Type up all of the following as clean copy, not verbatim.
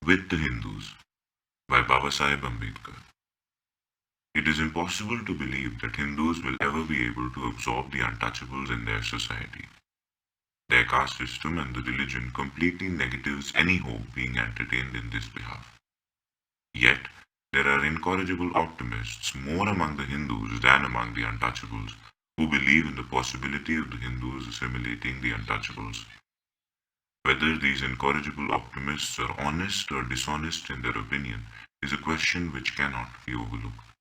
With the Hindus by Babasaheb Ambedkar. It is impossible to believe that Hindus will ever be able to absorb the untouchables in their society. Their caste system and the religion completely negatives any hope being entertained in this behalf. Yet, there are incorrigible optimists more among the Hindus than among the untouchables who believe in the possibility of the Hindus assimilating the untouchables. Whether these incorrigible optimists are honest or dishonest in their opinion is a question which cannot be overlooked.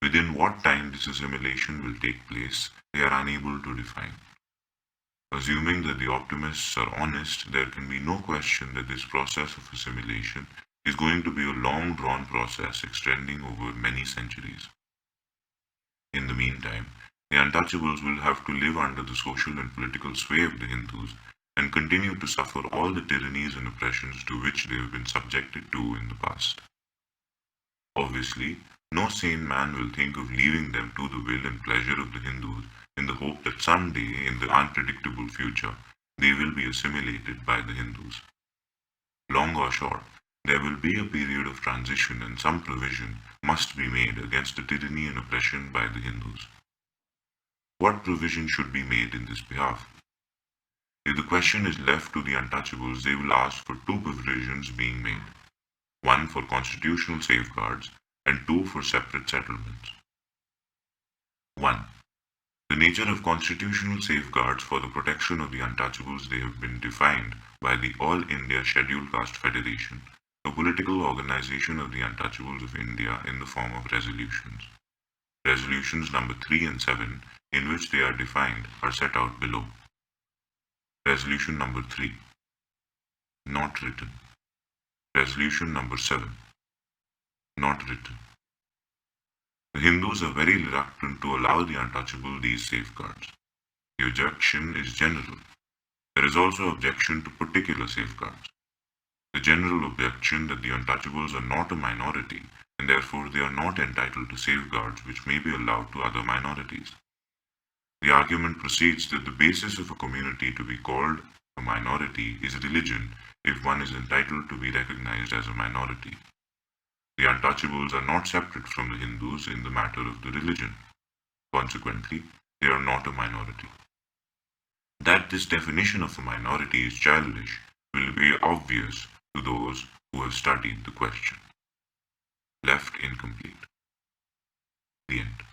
Within what time this assimilation will take place, they are unable to define. Assuming that the optimists are honest, there can be no question that this process of assimilation is going to be a long drawn process extending over many centuries. In the meantime, the untouchables will have to live under the social and political sway of the Hindus and continue to suffer all the tyrannies and oppressions to which they have been subjected to in the past. Obviously, no sane man will think of leaving them to the will and pleasure of the Hindus in the hope that someday, in the unpredictable future, they will be assimilated by the Hindus. Long or short, there will be a period of transition and some provision must be made against the tyranny and oppression by the Hindus. What provision should be made in this behalf? If the question is left to the untouchables, they will ask for two provisions being made, one for constitutional safeguards and two for separate settlements. 1. The nature of constitutional safeguards for the protection of the untouchables they have been defined by the All India Scheduled Caste Federation, a political organization of the untouchables of India in the form of resolutions. Resolutions number 3 and 7, in which they are defined, are set out below. Resolution number 3. Not written. Resolution number 7. Not written. The Hindus are very reluctant to allow the untouchable these safeguards. The objection is general. There is also objection to particular safeguards. The general objection that the untouchables are not a minority and therefore they are not entitled to safeguards which may be allowed to other minorities. The argument proceeds that the basis of a community to be called a minority is religion if one is entitled to be recognized as a minority. The untouchables are not separate from the Hindus in the matter of the religion. Consequently, they are not a minority. That this definition of a minority is childish will be obvious to those who have studied the question. Left incomplete. The end.